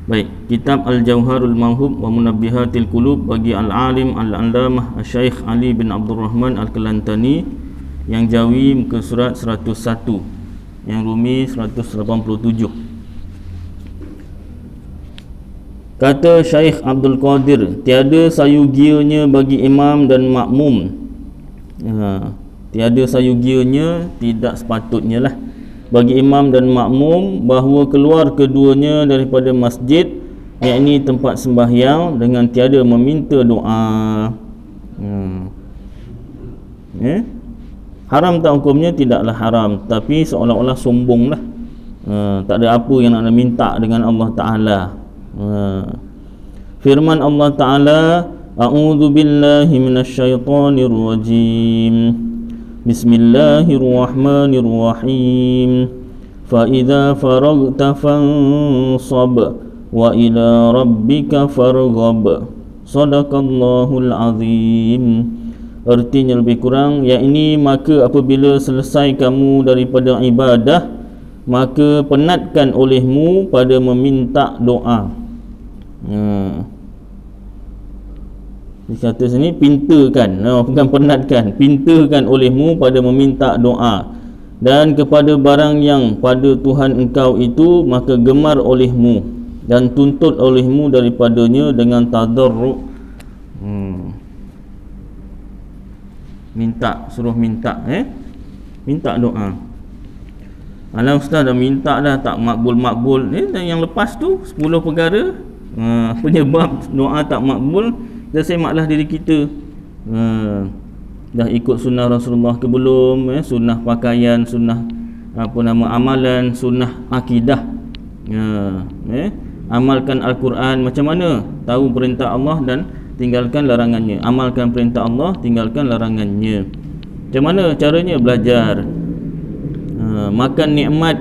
Baik, kitab Al-Jauharul Mawhub wa Munabbihatil Qulub bagi Al-Alim Al-Allamah Al-Syaikh Ali bin Abdul Rahman Al-Kelantani, yang Jawi muka surat 101, yang Rumi 187. Kata Syekh Abdul Qadir, tiada sayugianya bagi imam dan makmum. Tiada sayugianya, tidak sepatutnya lah bagi imam dan makmum bahawa keluar keduanya daripada masjid, yakni tempat sembahyang, dengan tiada meminta doa. Haram tak hukumnya? Tidaklah haram, tapi seolah-olah sombong lah. Tak ada apa yang nak minta dengan Allah Ta'ala. Firman Allah Ta'ala, A'udzu billahi minasyaitonir rajim. Bismillahirrahmanirrahim. Fa idza faragta fansab wa ila rabbika farghab. Shadaqallahul azim. Artinya lebih kurang, yakni maka apabila selesai kamu daripada ibadah, maka penatkan olehmu pada meminta doa. Dikata sini pintakan, bukan penatkan, pintakan olehmu pada meminta doa, dan kepada barang yang pada Tuhan engkau itu maka gemar olehmu, dan tuntut olehmu daripadanya dengan tadarru'. Minta, suruh minta, minta doa. Alah ustaz dah minta dah tak makbul-makbul. Yang lepas tu 10 perkara penyebab doa tak makbul, dah semaklah diri kita. Dah ikut sunnah Rasulullah ke belum, sunnah pakaian, sunnah amalan, sunnah akidah. Amalkan Al-Quran macam mana? Tahu perintah Allah dan tinggalkan larangannya. Amalkan perintah Allah, tinggalkan larangannya. Macam mana caranya? Belajar. Makan nikmat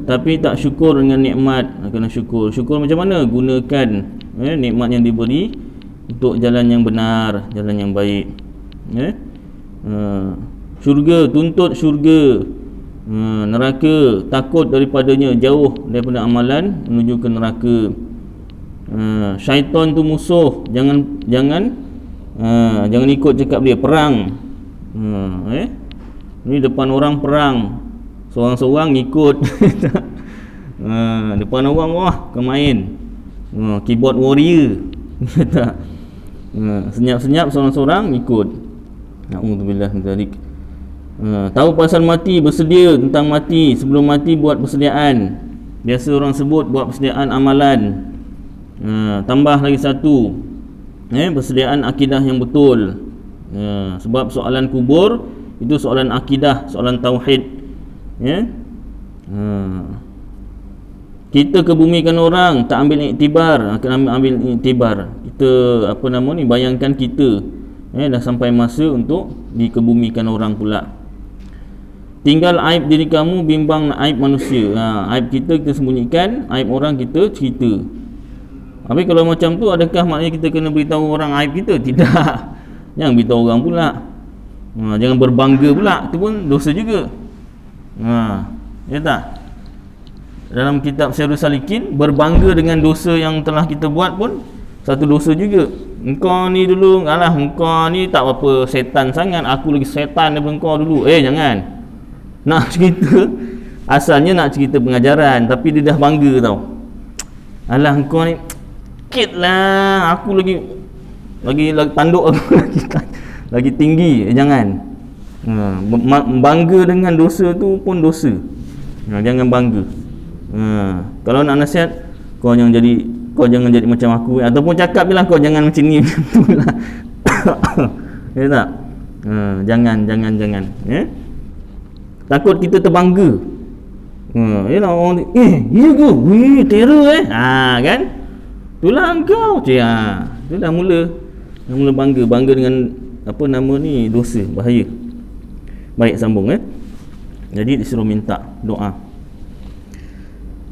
tapi tak syukur dengan nikmat. Kena syukur. Syukur macam mana? Gunakan nikmat yang diberi untuk jalan yang benar, jalan yang baik. Syurga, tuntut syurga. Neraka, takut daripadanya, jauh daripada amalan menuju ke neraka. Syaitan tu musuh, jangan ikut cakap dia. Perang, ni depan orang perang, seorang-seorang ikut. Depan orang, wah kemain, keyboard warrior. Senyap-senyap seorang-seorang ikut. Na'udzubillah min dzalik. Tahu pasal mati, bersedia tentang mati. Sebelum mati buat persediaan. Biasa orang sebut buat persediaan amalan. Tambah lagi satu, persediaan akidah yang betul. Sebab soalan kubur itu soalan akidah, soalan tauhid. Kita kebumikan orang, tak ambil iktibar. Akan ambil iktibar. Kita bayangkan kita dah sampai masa untuk dikebumikan orang pula. Tinggal aib diri kamu, bimbang aib manusia. Aib kita sembunyikan, aib orang kita cerita. Tapi kalau macam tu, adakah maknanya kita kena beritahu orang aib kita? Tidak. Jangan beritahu orang pula. Jangan berbangga pula, itu pun dosa juga. Ya tak? Dalam kitab Syiarus Salikin, berbangga dengan dosa yang telah kita buat pun satu dosa juga. Engkau ni dulu, engkau ni tak apa setan sangat, aku lagi setan daripada engkau dulu. Jangan. Nak cerita, asalnya nak cerita pengajaran, tapi dia dah bangga tau. Engkau ni sikit lah, aku lagi tanduk aku lagi tinggi. Jangan. Bangga dengan dosa tu pun dosa. Jangan bangga. Kalau nak nasihat, kau jangan jadi macam aku, ataupun cakap je lah, kau jangan macam ni, macam tu lah. Ya tak? Jangan. Takut kita terbangga. Yalah orang iya ke? Wih, terror kan? Itulah engkau. Itu dah mula bangga dengan dosa, bahaya. Baik, sambung. Jadi disuruh minta doa.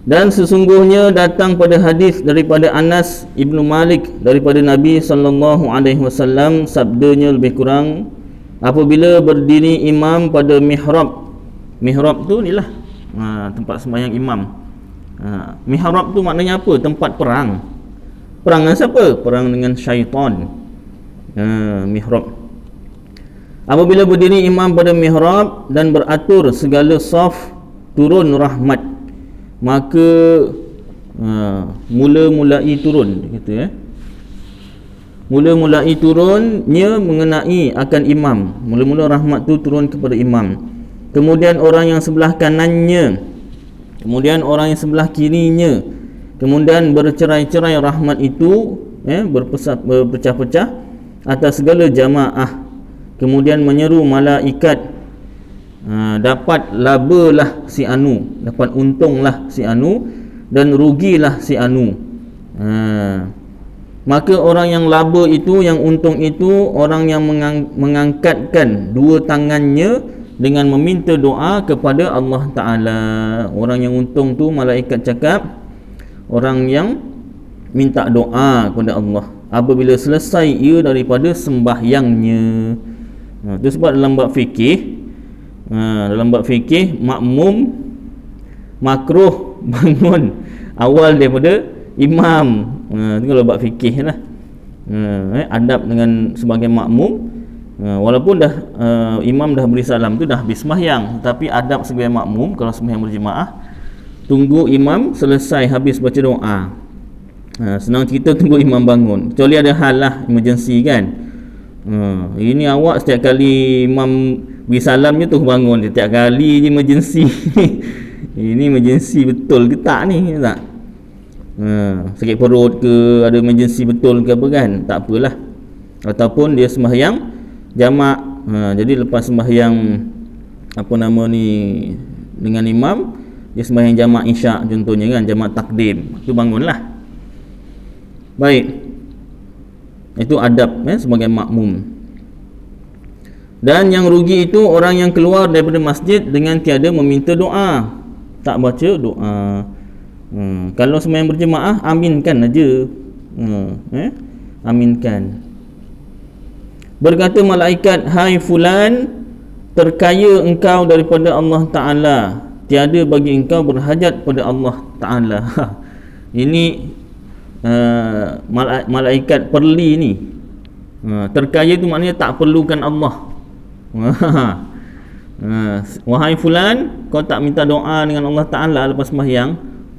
Dan sesungguhnya datang pada hadis daripada Anas Ibnu Malik daripada Nabi SAW, sabdanya lebih kurang, apabila berdiri imam pada mihrab tu ni lah, tempat sembahyang imam. Mihrab tu maknanya apa? Tempat perang. Perang dengan siapa? Perang dengan syaitan. Mihrab. Apabila berdiri imam pada mihrab dan beratur segala saf turun rahmat, maka mula-mulai turun, kata mula-mulai turunnya mengenai akan imam. Mula-mula rahmat tu turun kepada imam. Kemudian orang yang sebelah kanannya, kemudian orang yang sebelah kirinya, kemudian bercerai-cerai rahmat itu, berpecah-pecah atas segala jamaah. Kemudian menyeru malaikat, dapat labalah si anu, dapat untunglah si anu, dan rugilah si anu. Maka orang yang laba itu, yang untung itu, orang yang mengangkatkan dua tangannya dengan meminta doa kepada Allah Ta'ala. Orang yang untung tu, malaikat cakap, orang yang minta doa kepada Allah apabila selesai ia daripada sembahyangnya. Itu sebab dalam bab fikih, makmum makruh bangun awal daripada imam. Itu kalau bab fikih lah. Adab dengan sebagai makmum, walaupun dah imam dah beri salam tu dah habis sembahyang, tapi adab sebagai makmum kalau sembahyang berjemaah, tunggu imam selesai habis baca doa. Senang cerita tunggu imam bangun, kecuali ada hal lah emergency kan. Ini awak setiap kali imam beri salam je tu bangun, setiap kali je emergency. Ini emergency betul ke tak ni, tak? Sakit perut ke, ada emergency betul ke apa kan, tak apalah. Ataupun dia sembahyang jamak, jadi lepas sembahyang dengan imam, dia sembahyang jamak isyak contohnya kan, jamak takdim, tu bangunlah. Baik, itu adab sebagai makmum. Dan yang rugi itu orang yang keluar daripada masjid dengan tiada meminta doa, tak baca doa. Kalau sembahyang berjemaah, aminkan aja. Aminkan. Berkata malaikat, hai fulan, terkaya engkau daripada Allah Ta'ala, tiada bagi engkau berhajat pada Allah Ta'ala. Ini malaikat perli ni. Terkaya tu maknanya tak perlukan Allah. Wahai fulan, kau tak minta doa dengan Allah Ta'ala lepas sembahyang,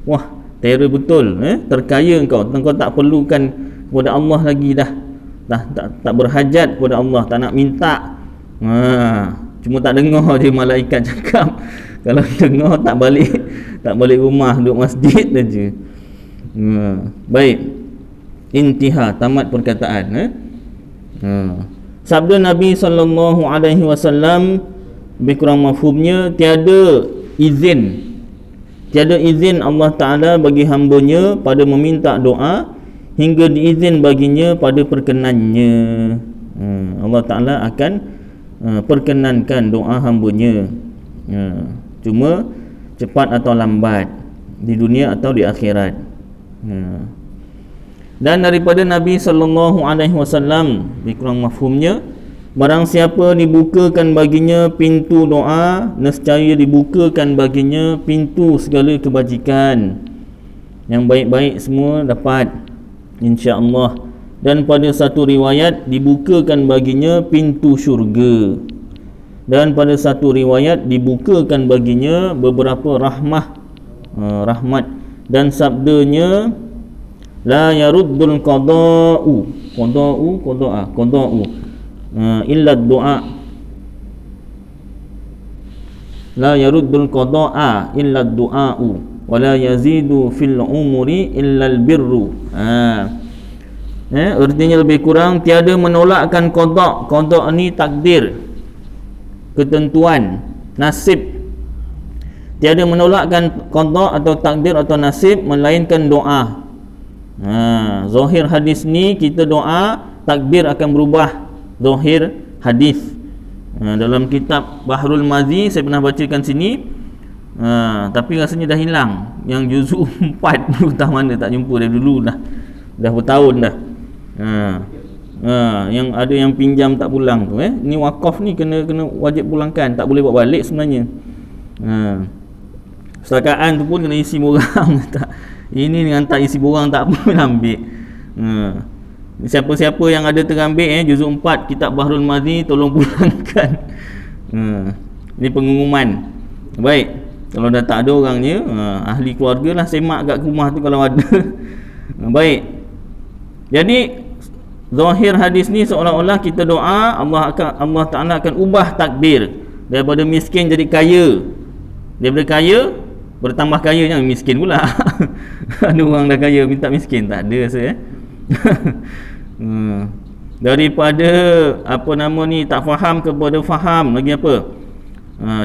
wah, terror betul. Terkaya engkau tak perlukan kepada Allah lagi dah. Tak berhajat kepada Allah, tak nak minta. Cuma tak dengar je malaikat cakap. Kalau dengar tak balik rumah, duduk masjid saja. Baik, intiha, tamat perkataan. Sabda Nabi SAW lebih kurang mafhumnya, tiada izin Allah Ta'ala bagi hambanya pada meminta doa hingga diizin baginya pada perkenannya. Allah Ta'ala akan perkenankan doa hambanya, cuma cepat atau lambat, di dunia atau di akhirat. Dan daripada Nabi SAW lebih kurang mafhumnya, barang siapa dibukakan baginya pintu doa, nescaya dibukakan baginya pintu segala kebajikan. Yang baik-baik semua dapat, insya-Allah. Dan pada satu riwayat, dibukakan baginya pintu syurga. Dan pada satu riwayat, dibukakan baginya beberapa rahmat. Dan sabdanya, la yaruddul qada'u illa doa, la yaruddul qada'a illa du'a'u wa la yazidu fil umuri illa al birru. Artinya lebih kurang, tiada menolakkan qada' ni takdir, ketentuan, nasib. Tiada menolakkan qada' atau takdir atau nasib melainkan doa. Zahir hadis ni kita doa, takdir akan berubah. Zahir hadis. Dalam kitab Bahrul Mazi saya pernah bacakan sini, tapi rasanya dah hilang. Yang juzuk 4 tu entah mana, tak jumpa dari dulu dah bertahun dah. Yang ada yang pinjam tak pulang tu, ni wakaf ni kena wajib pulangkan, tak boleh bawa balik sebenarnya. Perpustakaan tu pun kena isi borang. Tak, ini dengan tak isi borang tak apa pun ambil. Siapa-siapa yang ada terambil juzuk 4 kitab Bahrul Madhi, tolong pulangkan. Ini pengumuman. Baik, kalau dah tak ada orangnya, ahli keluarga lah semak kat rumah tu kalau ada. Baik, jadi zahir hadis ni seolah-olah kita doa Allah Ta'ala akan ubah takdir daripada miskin jadi kaya, daripada kaya bertambah kaya, jangan miskin pula. Ada orang dah kaya minta miskin, tak ada rasa daripada apa nama ni tak faham kepada faham, lagi apa,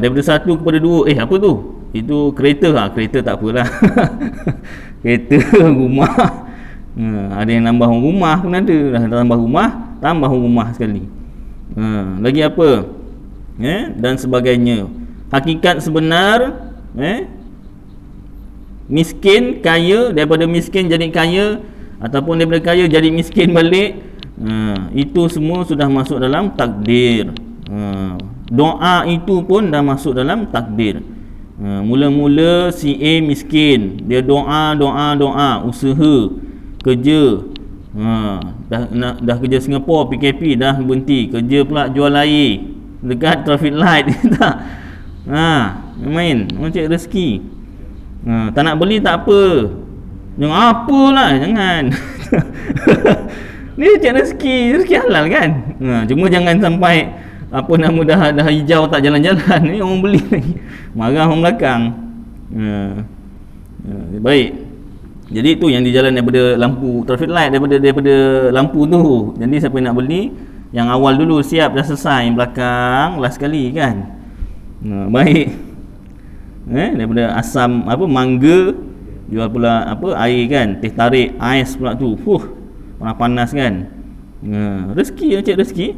daripada 1 kepada 2, apa tu, itu kereta, kereta tak apalah. Kereta, rumah, ada yang nambah rumah pun ada, dah tambah rumah sekali. Lagi apa, dan sebagainya. Hakikat sebenar, miskin kaya, daripada miskin jadi kaya, ataupun daripada kaya jadi miskin balik, itu semua sudah masuk dalam takdir. Doa itu pun dah masuk dalam takdir. Mula-mula si A miskin, dia doa, usaha, kerja, dah kerja Singapura PKP dah berhenti, kerja pula jual air dekat traffic light. Tak, main cari rezeki. Tak nak beli tak apa, jangan apalah, jangan. Ni cari rezeki halal kan. Cuma jangan sampai apa nama dah hijau tak jalan-jalan ni orang beli lagi, marah orang belakang. Baik, jadi tu yang di jalan daripada lampu traffic light, daripada lampu tu. Jadi siapa nak beli, yang awal dulu siap dah selesai, yang belakang last sekali kan. Baik, daripada asam mangga, jual pula air kan, teh tarik ais pula tu, panas kan. Rezeki, cek rezeki.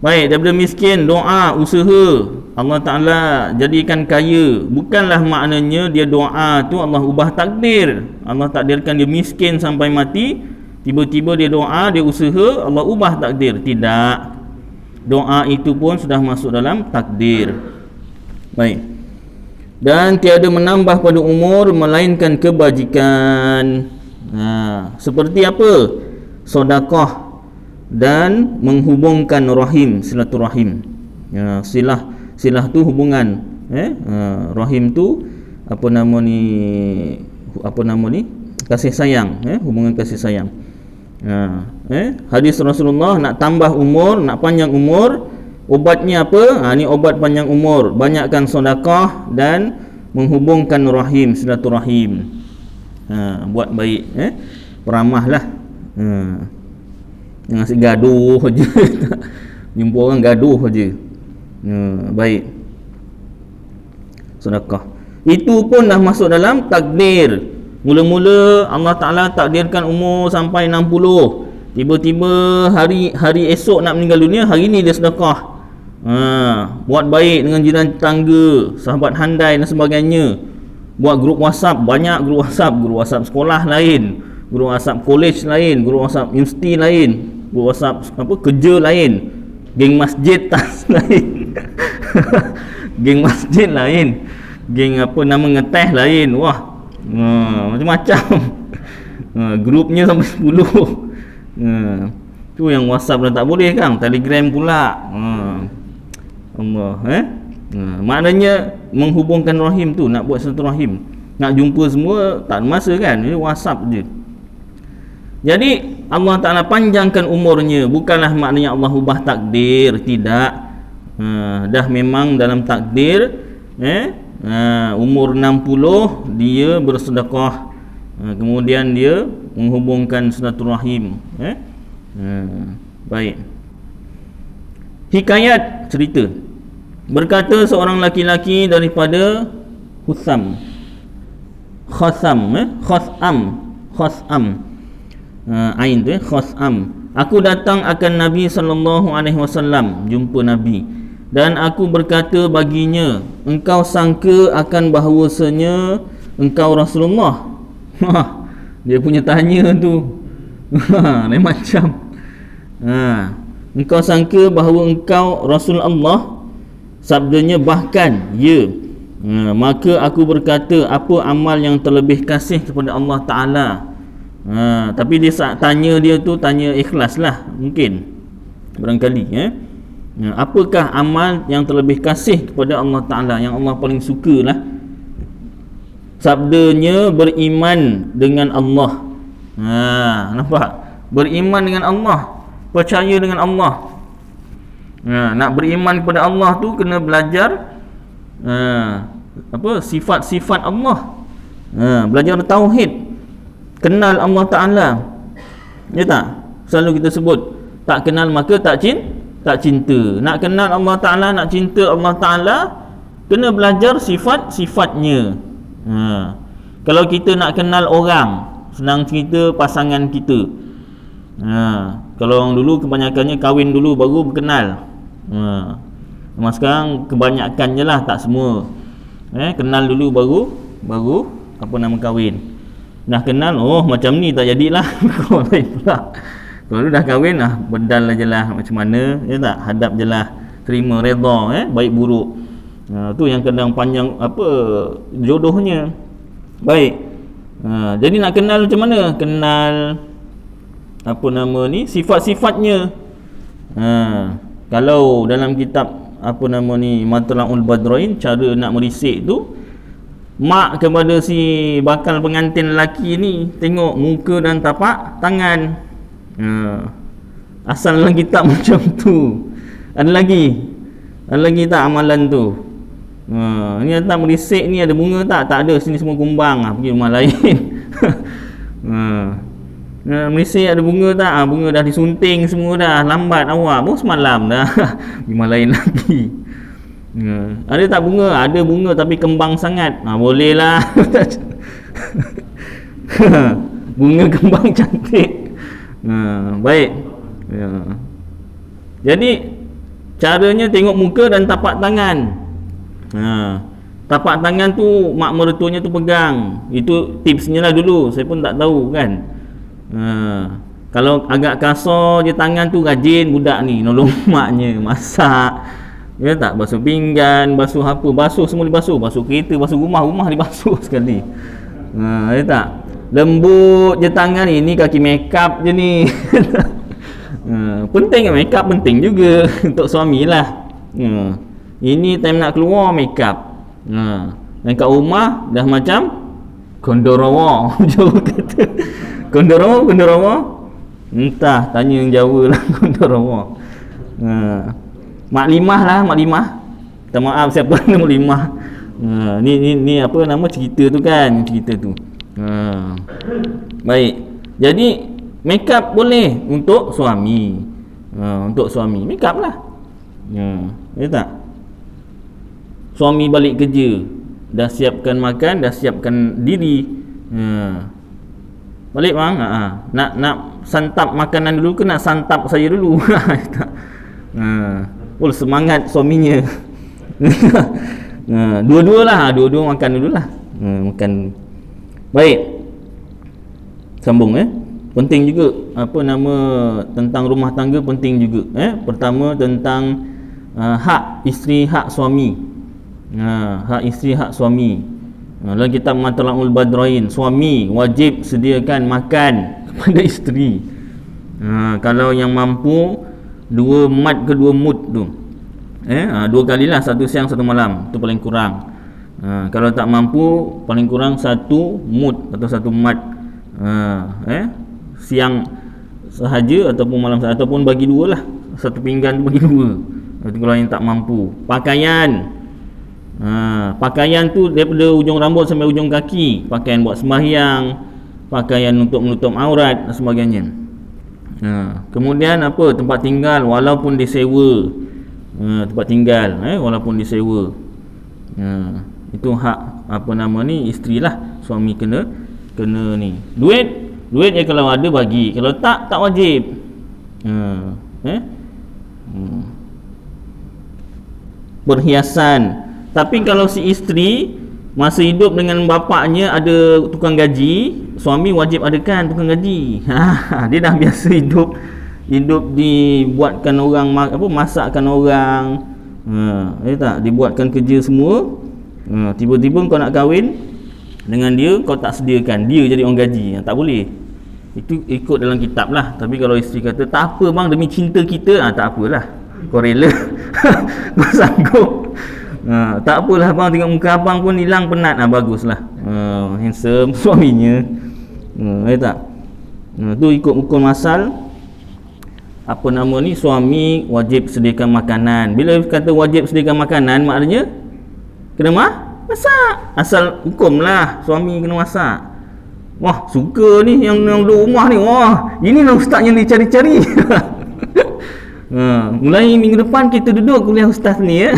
Baik, daripada miskin doa, usaha, Allah Ta'ala jadikan kaya. Bukanlah maknanya dia doa tu Allah ubah takdir, Allah takdirkan dia miskin sampai mati, tiba-tiba dia doa, dia usaha, Allah ubah takdir. Tidak, doa itu pun sudah masuk dalam takdir. Baik, dan tiada menambah pada umur melainkan kebajikan. Seperti apa? Sedekah dan menghubungkan rahim, silaturahim. Silah tu hubungan, rahim tu apa nama ni, kasih sayang, hubungan kasih sayang. Hadis Rasulullah, nak tambah umur, nak panjang umur, obatnya apa? Ni obat panjang umur, banyakkan sedekah dan menghubungkan rahim, silaturahim. Buat baik, peramahlah. Jangan asyik gaduh je. Jumpa orang gaduh je. Baik, sedekah itu pun dah masuk dalam takdir. Mula-mula Allah Ta'ala takdirkan umur sampai 60, tiba-tiba hari esok nak meninggal dunia, hari ni dia sedekah. Buat baik dengan jiran tetangga, sahabat handai dan sebagainya. Buat grup WhatsApp, banyak grup WhatsApp sekolah lain, grup WhatsApp college lain, grup WhatsApp universiti lain, grup WhatsApp kerja lain, geng masjid tas lain. Geng masjid lain, geng ngeteh lain. Wah, macam-macam. Grupnya sampai 10. Tu yang WhatsApp dah tak boleh kan, Telegram pula. Allah, maknanya menghubungkan rahim tu, nak buat satu rahim, nak jumpa semua tak ada masa kan, ini WhatsApp je. Jadi Allah Ta'ala panjangkan umurnya, bukanlah maknanya Allah ubah takdir, tidak. Dah memang dalam takdir, umur 60 dia bersedekah, kemudian dia menghubungkan silaturahim. Baik, hikayat cerita, berkata seorang laki-laki daripada Khasam, ain tu Khasam, aku datang akan Nabi SAW, jumpa Nabi, dan aku berkata baginya, engkau sangka akan bahawasanya engkau Rasulullah? Dia punya tanya tu lain macam. Engkau sangka bahawa engkau Rasul Allah? Sabdanya bahkan, ya. Maka aku berkata, apa amal yang terlebih kasih kepada Allah Ta'ala? Tapi dia tanya dia tu, tanya ikhlas lah mungkin, barangkali apakah amal yang terlebih kasih kepada Allah Ta'ala, yang Allah paling suka lah? Sabdanya, beriman dengan Allah. Nampak? Beriman dengan Allah, percaya dengan Allah. Nak beriman kepada Allah tu kena belajar sifat-sifat Allah. Belajar tauhid, kenal Allah Ta'ala. Ya tak? Selalu kita sebut, tak kenal maka tak cinta. Nak kenal Allah Ta'ala, nak cinta Allah Ta'ala, kena belajar sifat-sifatnya. Kalau kita nak kenal orang, senang cerita pasangan kita. Kalau orang dulu kebanyakannya kahwin dulu baru berkenal. Sekarang kebanyakannya lah, tak semua. Kenal dulu baru kahwin. Dah kenal, macam ni tak jadilah. Kalau lain pula. Kalau dah kahwin bedal je lah macam mana, ya tak? Hadap je lah, terima, redha, baik buruk. Tu yang kadang panjang jodohnya. Baik. Jadi nak kenal macam mana? Kenal sifat-sifatnya. Kalau dalam kitab Matla'ul Badrain, cara nak merisik tu, mak kepada si bakal pengantin lelaki ni tengok muka dan tapak tangan. Asal dalam kitab macam tu. Ada lagi tak amalan tu? Ni tak merisik ni, ada bunga tak? Tak ada, sini semua kumbang. Pergi rumah lain. Merisik ada bunga tak? Bunga dah disunting semua dah, lambat awak, baru semalam dah. Rumah lain lagi. Ada tak bunga? Ada bunga tapi kembang sangat. Boleh lah. Bunga kembang cantik. Baik. Jadi caranya tengok muka dan tapak tangan. Tapak tangan tu mak mertuanya tu pegang. Itu tipsnya lah dulu, saya pun tak tahu kan. Kalau agak kasar je tangan tu, rajin budak ni nolong maknya masak, ya tak? Basuh pinggan, basuh apa, basuh semua dibasuh, basuh kereta, basuh rumah dibasuh sekali. Ya tak? Lembut je tangan ni kaki makeup je ni. Penting kan makeup, penting juga untuk suami lah. Ini time nak keluar makeup. Dan kat rumah dah macam Kondorowo. Jauh kata Kondorowo. Entah, tanya yang Jawa lah. Kondorowo. Mak Limah lah, Mak Limah. Minta maaf siapa nama Limah. Ni apa nama cerita tu kan, cerita tu. Baik. Jadi makeup boleh untuk suami. Untuk suami makeup lah. Ya tak? Suami balik kerja, dah siapkan makan, dah siapkan diri. Balik bang, nak santap makanan dulu ke nak santap saya dulu? Semangat suaminya. Dua-dua lah, dua-dua makan dulu lah. Makan. Baik. Sambung penting juga tentang rumah tangga, penting juga. Pertama tentang hak isteri, hak suami. Hak isteri, hak suami. Dalam kitab Matla'ul Badrain, suami wajib sediakan makan kepada isteri. Kalau yang mampu 2 mat ke 2 mud tu, 2 kalilah, 1 siang 1 malam, tu paling kurang. Kalau tak mampu, paling kurang 1 mud atau 1 mat. Siang sahaja ataupun malam sahaja, ataupun bagi 2 lah, 1 pinggan tu bagi 2. Kalau yang tak mampu. Pakaian tu daripada ujung rambut sampai ujung kaki, pakaian buat sembahyang, pakaian untuk menutup aurat dan sebagainya. Kemudian tempat tinggal walaupun disewa. Tempat tinggal walaupun disewa. Itu hak isteri lah. Suami kena ni. Duit ya kalau ada bagi, kalau tak wajib. Perhiasan. Tapi kalau si isteri masa hidup dengan bapaknya ada tukang gaji, suami wajib adakan tukang gaji. Dia dah biasa hidup dibuatkan orang, masakkan orang, tak, dibuatkan kerja semua. Tiba-tiba kau nak kahwin dengan dia, kau tak sediakan, dia jadi orang gaji. Tak boleh. Itu ikut dalam kitab lah. Tapi kalau isteri kata tak apa bang, demi cinta kita, tak apalah, kau rela. Kau sanggup. Tak apalah bang, tengok muka abang pun hilang penat. Baguslah. Handsome suaminya. Tak? Tu ikut hukum asal. Apa nama ni, suami wajib sediakan makanan. Bila kata wajib sediakan makanan, maknanya kena masak. Asal hukum lah, suami kena masak. Wah, suka ni yang duduk rumah ni. Wah, ini lah ustaz yang dicari-cari. Mulai minggu depan kita duduk kuliah ustaz ni ya.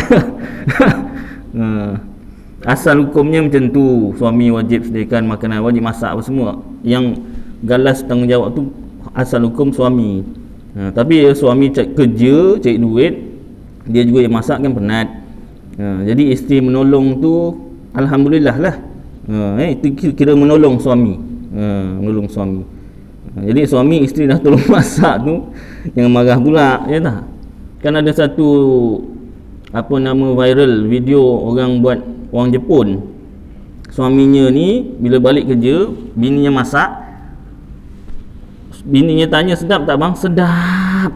Asal hukumnya macam tu. Suami wajib sediakan makanan, wajib masak apa semua. Yang galas tanggungjawab tu asal hukum suami. Tapi suami kerja, cari duit, dia juga yang masak kan penat. Jadi isteri menolong tu alhamdulillah lah. Itu kira menolong suami. Menolong suami. Jadi suami isteri dah tolong masak tu, jangan marah pula, ya tak? Kan ada satu apa nama viral video orang buat, orang Jepun. Suaminya ni bila balik kerja, bininya masak. Bininya tanya, sedap tak bang? Sedap.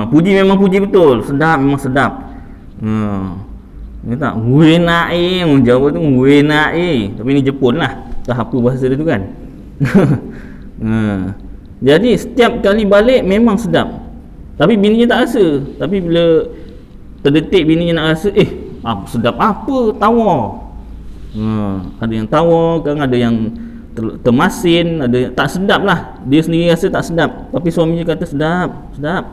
Puji memang puji betul. Sedap, memang sedap. Dia tak, wenae, orang Jawa tu wenae. Tapi ni Jepun lah. Tak apa bahasa dia tu kan. Jadi setiap kali balik memang sedap. Tapi bininya tak rasa. Tapi bila terdetik bininya nak rasa, sedap apa? Tawar. Ada yang tawar, kan ada yang termasin, ada yang tak sedap lah. Dia sendiri rasa tak sedap, tapi suaminya kata sedap, sedap.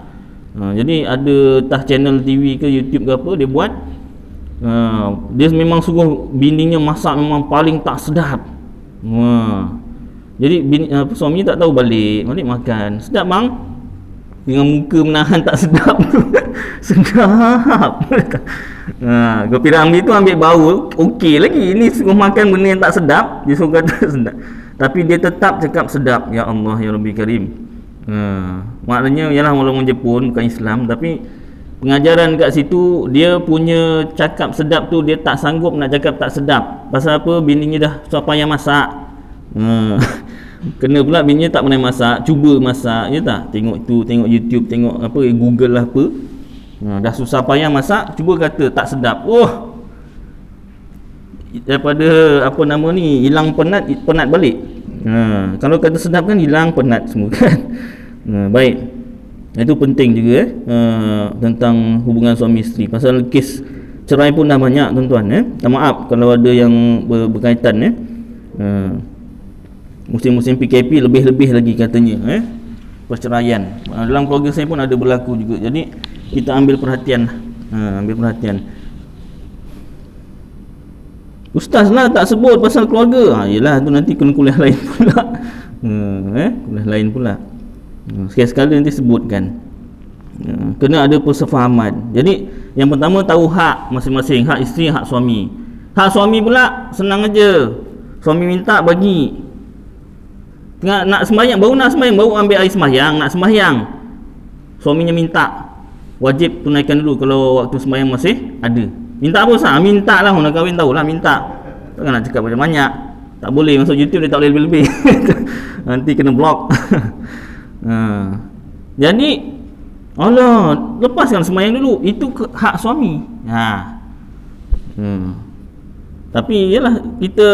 Jadi ada entah channel TV ke YouTube ke apa, dia buat, dia memang suruh bininya masak memang paling tak sedap. Jadi suaminya tak tahu, balik makan. Sedap bang? Dengan muka menahan tak sedap. Sedap. Kopi Ramli tu ambil bau, okey lagi. Ini suruh makan benda yang tak sedap, dia suruh kata sedap. Tapi dia tetap cakap sedap. Ya Allah, ya Rabbi Karim. Maknanya ialah walaupun Jepun bukan Islam, tapi pengajaran kat situ, dia punya cakap sedap tu dia tak sanggup nak cakap tak sedap. Pasal apa? Bininya dah susah payah masak. Kena pula bininya tak pandai masak, cuba masak, ya tak? Tengok tu, tengok YouTube, tengok apa, Google lah apa. Dah susah payah masak, cuba kata tak sedap. Daripada apa nama ni, hilang penat balik. Kalau kata sedap kan hilang penat semua kan. Baik. Itu penting juga tentang hubungan suami isteri. Pasal kes cerai pun dah banyak tuan-tuan. Maaf kalau ada yang berkaitan. Musim-musim PKP lebih-lebih lagi katanya perceraian. Dalam keluarga saya pun ada berlaku juga. Jadi kita ambil perhatian. Ambil perhatian. Ustaz lah tak sebut pasal keluarga. Yelah tu nanti kena kuliah lain pula. Kuliah lain pula. Sekali-sekala nanti sebutkan. Kena ada persefahaman. Jadi yang pertama tahu hak masing-masing, hak isteri, hak suami. Hak suami pula senang aja. Suami minta bagi. Nak sembahyang, baru ambil air sembahyang, nak sembahyang. Suaminya minta, wajib tunaikan dulu kalau waktu sembahyang masih ada. Minta apa sah? Minta lah, orang kahwin tahulah minta. Takkan nak cakap banyak-banyak. Tak boleh masuk YouTube, dia tak boleh lebih-lebih. Nanti kena block. Jadi Allah, lepaskan sembahyang dulu. Itu hak suami. Tapi yalah, kita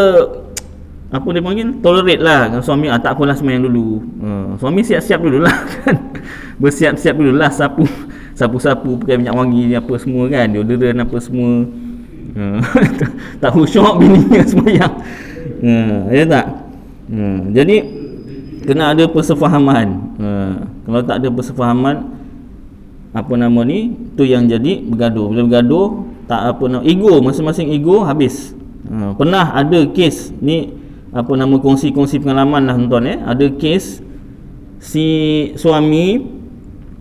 apa dia panggil, tolerate lah suami. Tak apalah sembahyang dulu. Suami siap-siap dululah kan. Bersiap-siap dululah, sapu-sapu, pakai minyak wangi apa semua kan, deodoran apa semua. Tak khusyuk bininya sembahyang. Ya tak? Jadi kena ada persefahaman. Kalau tak ada persefahaman, apa nama ni, tu yang jadi bergaduh. Bila bergaduh, tak apa nama, ego, masing-masing ego habis. Pernah ada kes ni, apa nama, kongsi pengalaman lah tuan-tuan. Ada kes si suami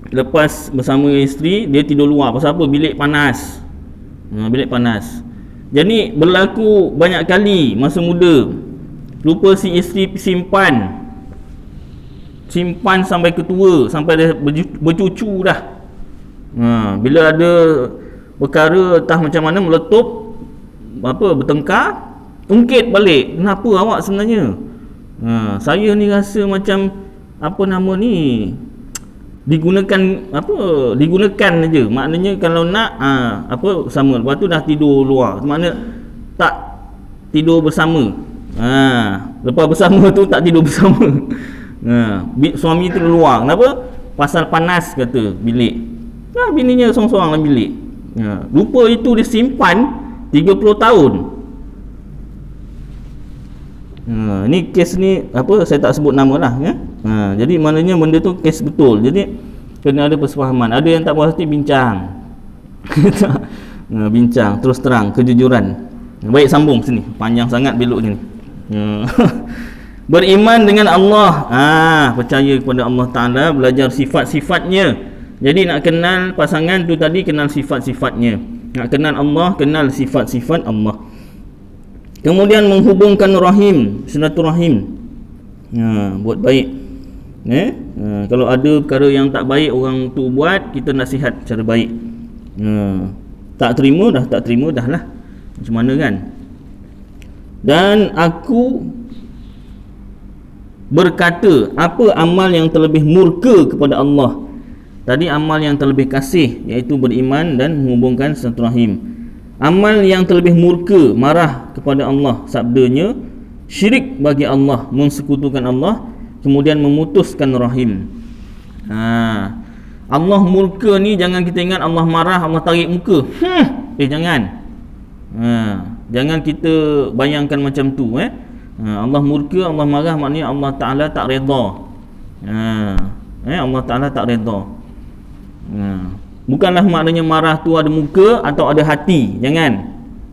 lepas bersama isteri, dia tidur luar. Pasal apa? Bilik panas. Bilik panas. Jadi berlaku banyak kali masa muda. Lupa si isteri simpan sampai ketua, sampai dia bercucu dah. Bila ada perkara entah macam mana meletup, bertengkar, ungkit balik, kenapa awak sebenarnya, saya ni rasa macam digunakan aja, maknanya kalau nak sama, lepas tu dah tidur luar, maknanya tak tidur bersama, lepas bersama tu tak tidur bersama. Suami tu luar, kenapa? Pasal panas kata bilik, bininya sorang-sorang dalam bilik. Rupa itu disimpan 30 tahun. Ni kes ni saya tak sebut nama lah, jadi maknanya benda tu kes betul. Jadi kena ada persefahaman. Ada yang tak puas hati, bincang. Bincang terus terang, kejujuran. Baik, sambung sini, panjang sangat belok ni. Beriman dengan Allah, percaya kepada Allah Ta'ala, belajar sifat-sifatnya. Jadi nak kenal pasangan tu tadi, kenal sifat-sifatnya. Nak kenal Allah, kenal sifat-sifat Allah. Kemudian menghubungkan rahim, silaturahim, buat baik. Kalau ada perkara yang tak baik orang tu buat, kita nasihat cara baik. Tak terima dah lah, macam mana kan. Dan aku berkata, apa amal yang terlebih murka kepada Allah? Tadi amal yang terlebih kasih, iaitu beriman dan menghubungkan silaturahim. Amal yang terlebih murka, marah kepada Allah, sabdanya syirik bagi Allah, mensekutukan Allah, kemudian memutuskan rahim. Allah murka ni jangan kita ingat Allah marah, Allah tarik muka. Jangan. Jangan kita bayangkan macam tu. Allah murka, Allah marah, maknanya Allah Ta'ala tak redha. Allah Ta'ala tak redha. Bukanlah maknanya marah tu ada muka atau ada hati.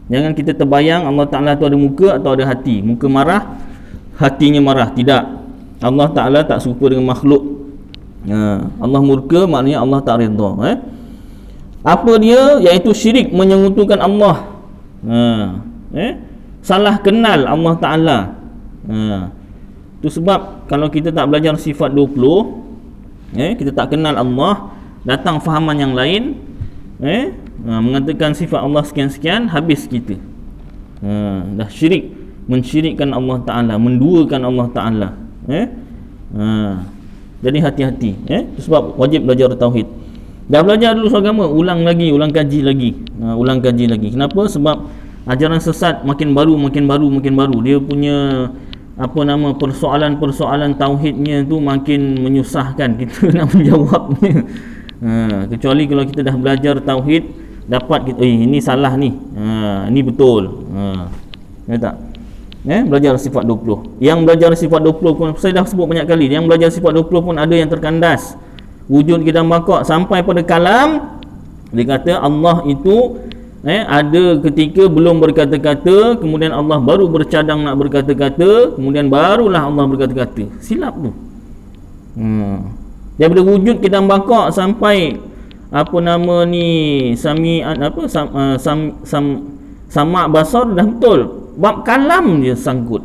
Jangan kita terbayang Allah Ta'ala tu ada muka atau ada hati. Muka marah, hatinya marah. Tidak. Allah Ta'ala tak serupa dengan makhluk. Allah murka maknanya Allah tak redha. Apa dia? Iaitu syirik, menyekutukan Allah. Salah kenal Allah Ta'ala. Itu sebab kalau kita tak belajar sifat 20, kita tak kenal Allah, datang fahaman yang lain, mengatakan sifat Allah sekian-sekian, habis kita. Dah syirik, mensyirikkan Allah Ta'ala, menduakan Allah Ta'ala. Jadi hati-hati. Itu sebab wajib belajar tauhid. Dah belajar dulu agama, ulang kaji lagi. Kenapa? Sebab ajaran sesat makin baru. Dia punya persoalan tauhidnya tu makin menyusahkan kita nak menjawabnya. Kecuali kalau kita dah belajar tauhid, dapat kita, ini salah ni, ini betul. Tak? Belajar sifat 20. Yang belajar sifat 20 pun saya dah sebut banyak kali. Yang belajar sifat 20 pun ada yang terkandas. Wujud kita bakok sampai pada kalam, dia kata Allah itu ada ketika belum berkata-kata, kemudian Allah baru bercadang nak berkata-kata, kemudian barulah Allah berkata-kata. Silap tu. Daripada wujud kita bakok sampai samak basar dah betul. Bab kalam dia sangkut.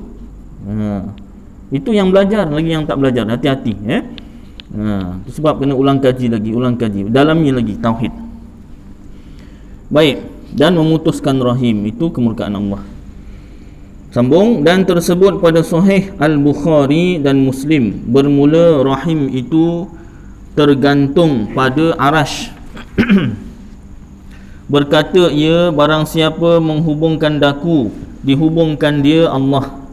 Itu yang belajar, lagi yang tak belajar, hati-hati. Itu sebab kena ulang kaji lagi, dalamnya lagi tauhid. Baik, dan memutuskan rahim, itu kemurkaan Allah. Sambung, dan tersebut pada Sahih Al-Bukhari dan Muslim, bermula rahim itu tergantung pada arash. Berkata ia, barang siapa menghubungkan daku, dihubungkan dia Allah,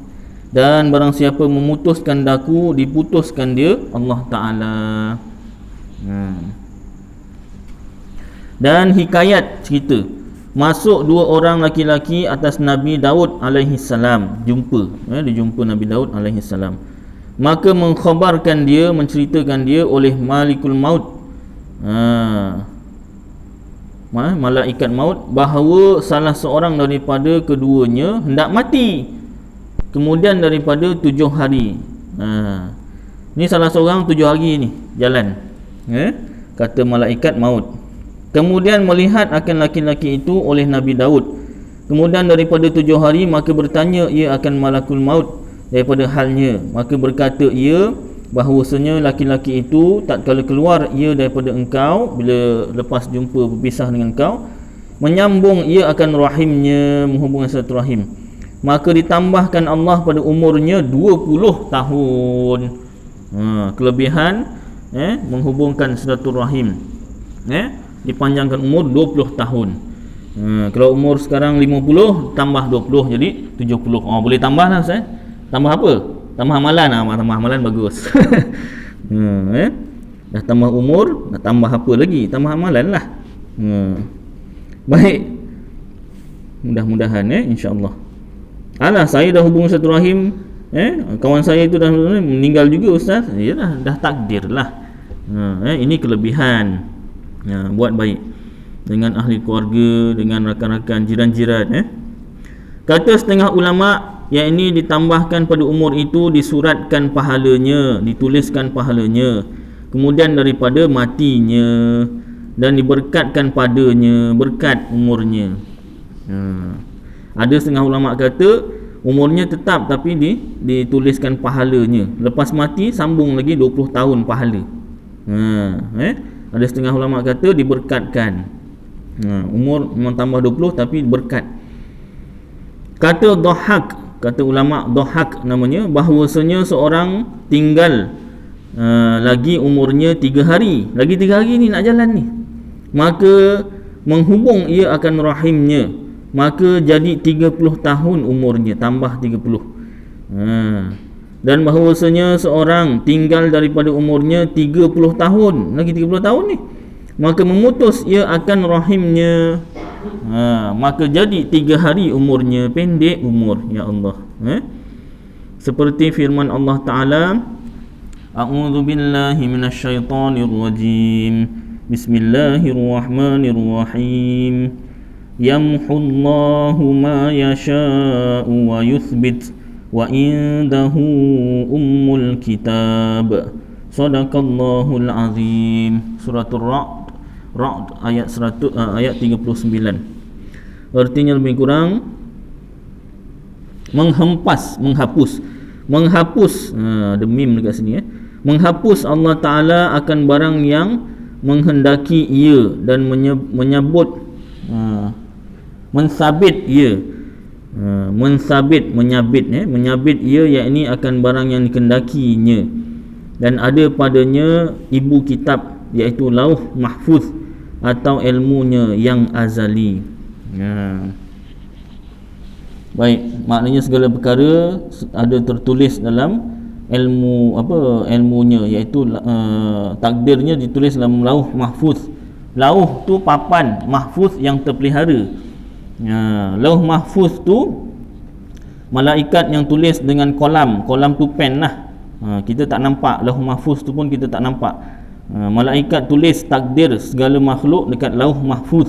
dan barang siapa memutuskan daku, diputuskan dia Allah Ta'ala. Dan hikayat cerita, masuk dua orang laki-laki atas Nabi Daud alaihi salam, dijumpa Nabi Daud alaihi salam. Maka mengkhabarkan dia, menceritakan dia oleh Malikul Maut, malaikat maut, bahawa salah seorang daripada keduanya hendak mati kemudian daripada 7 hari. Ni salah seorang 7 hari ni jalan, kata malaikat maut. Kemudian melihat akan laki-laki itu oleh Nabi Daud. Kemudian daripada 7 hari, maka bertanya ia akan malakul maut daripada halnya. Maka berkata ia bahawasanya laki-laki itu tak kala keluar ia daripada engkau, bila lepas jumpa berpisah dengan engkau, menyambung ia akan rahimnya, menghubungkan silaturahim, maka ditambahkan Allah pada umurnya 20 tahun. Kelebihan menghubungkan silaturahim, dipanjangkan umur 20 tahun. Kalau umur sekarang 50 tambah 20 jadi 70. Boleh tambah lah Ustaz. Tambah apa? Tambah amalan. Tambah amalan bagus. Dah tambah umur, dah tambah apa lagi? Tambah amalan lah. Baik. Mudah-mudahan insya-Allah. Saya dah hubung silaturahim, kawan saya itu dah meninggal juga Ustaz. Yalah, dah takdir lah. Ini kelebihan. Buat baik dengan ahli keluarga, dengan rakan-rakan, jiran-jiran. Kata setengah ulama, yang ini ditambahkan pada umur itu disuratkan pahalanya, dituliskan pahalanya, kemudian daripada matinya, dan diberkatkan padanya berkat umurnya. Ada setengah ulama kata umurnya tetap tapi dituliskan pahalanya, lepas mati sambung lagi 20 tahun pahala. Ada setengah ulama kata diberkatkan, umur memang tambah 20 tapi berkat. Kata dhahak, kata ulama dhahak namanya, bahawasanya seorang tinggal lagi umurnya 3 hari, lagi 3 hari ni nak jalan ni, maka menghubung ia akan rahimnya, maka jadi 30 tahun umurnya, tambah 30. Dan bahawasanya seorang tinggal daripada umurnya 30 tahun, lagi 30 tahun ni, maka memutus ia akan rahimnya, maka jadi 3 hari umurnya, pendek umur. Ya Allah. Seperti firman Allah Ta'ala, A'udzu billahi minasyaitonir rajim. Bismillahirrahmanirrahim. Yamhullahu ma yasha'u wa yuthbit wa indahu ummul kitab. Sadaqallahul azim. Suratul Ra'd ayat 39. Artinya lebih kurang menghapus, ada mim dekat sini, menghapus Allah Ta'ala akan barang yang menghendaki ia, dan menyabit menyabit ia, yakni akan barang yang dikehendakinya, dan ada padanya ibu kitab, iaitu lauh mahfuz atau ilmunya yang azali. Baik, maknanya segala perkara ada tertulis dalam ilmunya, iaitu takdirnya ditulis dalam lauh mahfuz. Lauh tu papan, mahfuz yang terpelihara. Lauh mahfuz tu malaikat yang tulis dengan kolam tu pen lah. Kita tak nampak, lauh mahfuz tu pun kita tak nampak. Malaikat tulis takdir segala makhluk dekat lauh mahfuz.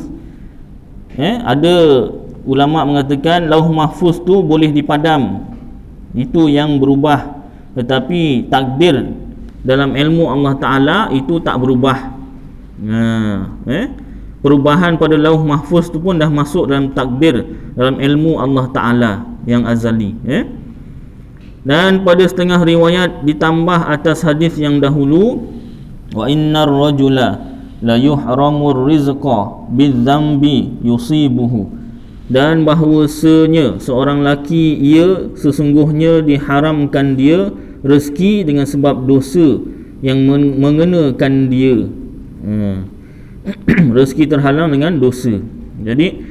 Ada ulama mengatakan lauh mahfuz tu boleh dipadam, itu yang berubah, tetapi takdir dalam ilmu Allah Ta'ala itu tak berubah. Perubahan pada lauh mahfuz tu pun dah masuk dalam takdir, dalam ilmu Allah Ta'ala yang azali. Dan pada setengah riwayat ditambah atas hadis yang dahulu, wa innar rajula la yuhramur rizqa bidzambi yusibuhu, dan bahawasanya seorang lelaki ia sesungguhnya diharamkan dia rezeki dengan sebab dosa yang mengenakan dia. Rezeki terhalang dengan dosa. Jadi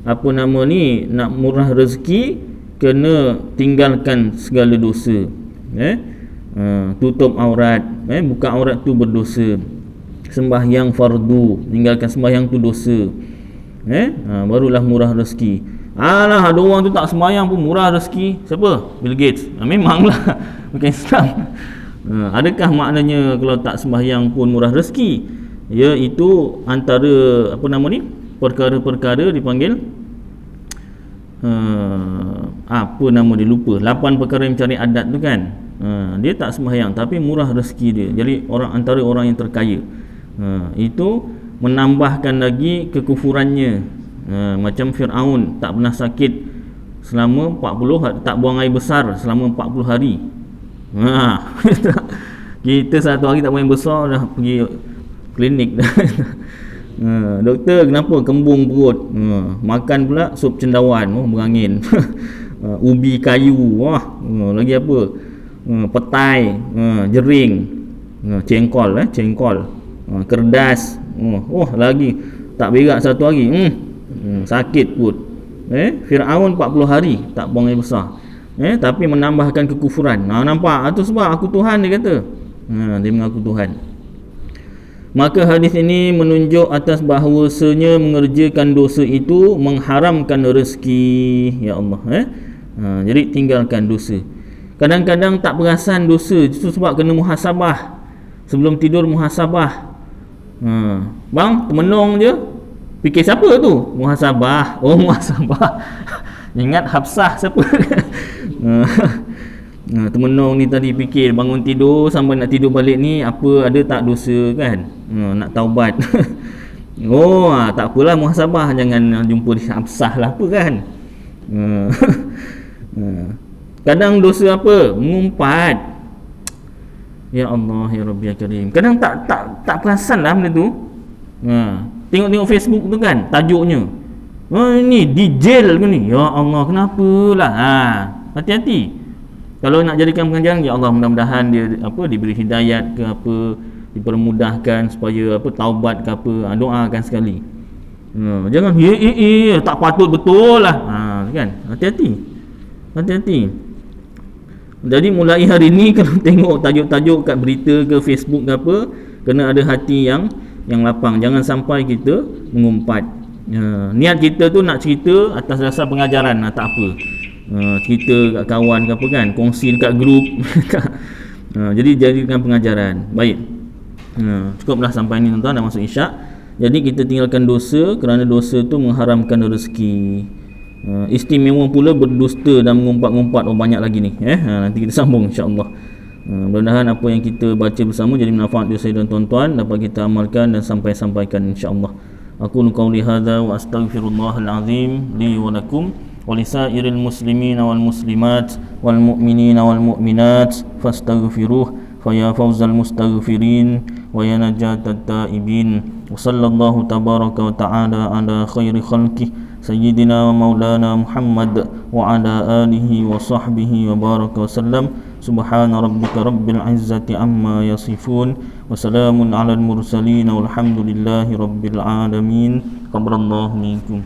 nak murah rezeki kena tinggalkan segala dosa. Tutup aurat, buka aurat tu berdosa. Sembahyang fardu, tinggalkan sembahyang tu dosa. Barulah murah rezeki. Ada orang tu tak sembahyang pun murah rezeki. Siapa? Bill Gates. Memanglah bukan Islam. Adakah maknanya kalau tak sembahyang pun murah rezeki? Iaitu antara perkara-perkara dipanggil lupa. 8 perkara yang mencari adat tu kan. Dia tak sembahyang tapi murah rezeki dia. Jadi antara orang yang terkaya. Itu menambahkan lagi kekufurannya. Macam Fir'aun tak pernah sakit selama 40, tak buang air besar selama 40 hari. Kita satu hari tak buang air besar dah pergi klinik dah. Doktor, kenapa kembung perut? Makan pula sup cendawan, berangin. Ubi kayu, lagi apa? Petai, jering, cengkol, kerdas. Lagi tak berak satu hari. Sakit perut. Firaun 40 hari tak buang air besar. Tapi menambahkan kekufuran. Nampak? Itu sebab aku Tuhan, dia kata. Dia mengaku Tuhan. Maka hadis ini menunjuk atas bahawasanya mengerjakan dosa itu mengharamkan rezeki. Ya Allah. Jadi tinggalkan dosa. Kadang-kadang tak perasan dosa, itu sebab kena muhasabah. Sebelum tidur muhasabah. Bang, termenung je. Fikir siapa tu? Muhasabah. Muhasabah. Ingat Hafsah siapa? Termenung ni tadi fikir bangun tidur sampai nak tidur balik ni apa ada tak dosa kan? Nak taubat. Tak apalah muhasabah, jangan jumpa di Hafsah lah apa kan? Kadang dosa apa? Mengumpat. Ya Allah, ya Rabbi ya Karim. Kadang tak perasan lah benda tu. Tengok Facebook tu kan tajuknya. Ni di jail ke ni? Ya Allah, kenapalah? Hati-hati. Kalau nak jadikan pengajaran, ya Allah, mudah-mudahan dia diberi hidayat ke apa, dipermudahkan supaya taubat ke apa. Doakan sekali. Jangan tak patut betul lah. Kan? Hati-hati. Jadi mulai hari ni kalau tengok tajuk-tajuk kat berita ke Facebook ke apa, kena ada hati yang lapang. Jangan sampai kita mengumpat. Niat kita tu nak cerita atas dasar pengajaran, tak apa. Cerita kat kawan ke apa kan, kongsi dekat grup. Jadi jadikan pengajaran. Baik. Cukuplah sampai ni tuan-tuan, dah masuk isyak. Jadi kita tinggalkan dosa kerana dosa tu mengharamkan rezeki. Istimewa pula berdusta dan mengumpat-ngumpat. Banyak lagi ni. Nanti kita sambung insya-Allah. Mudah-mudahan apa yang kita baca bersama jadi manfaat untuk saya dan tuan-tuan, dapat kita amalkan dan sampaikan insya-Allah. Aku qauli hadza wa astaghfirullahal azim li wa lakum wa lisairil muslimina wal muslimat wal mu'minina wal mu'minat fastaghfiruh fa ya fawzal mustaghfirin wa ya najatat taibin. Wa sallallahu tabaraka wa ta'ala ala khairi khalqih Sayyidina wa maulana Muhammad wa ala alihi wa sahbihi wa baraka wa sallam. Subhana rabbika rabbil izzati amma yasifun wa salamun ala al mursalin walhamdulillahi rabbil alamin. Qabranallahu minkum.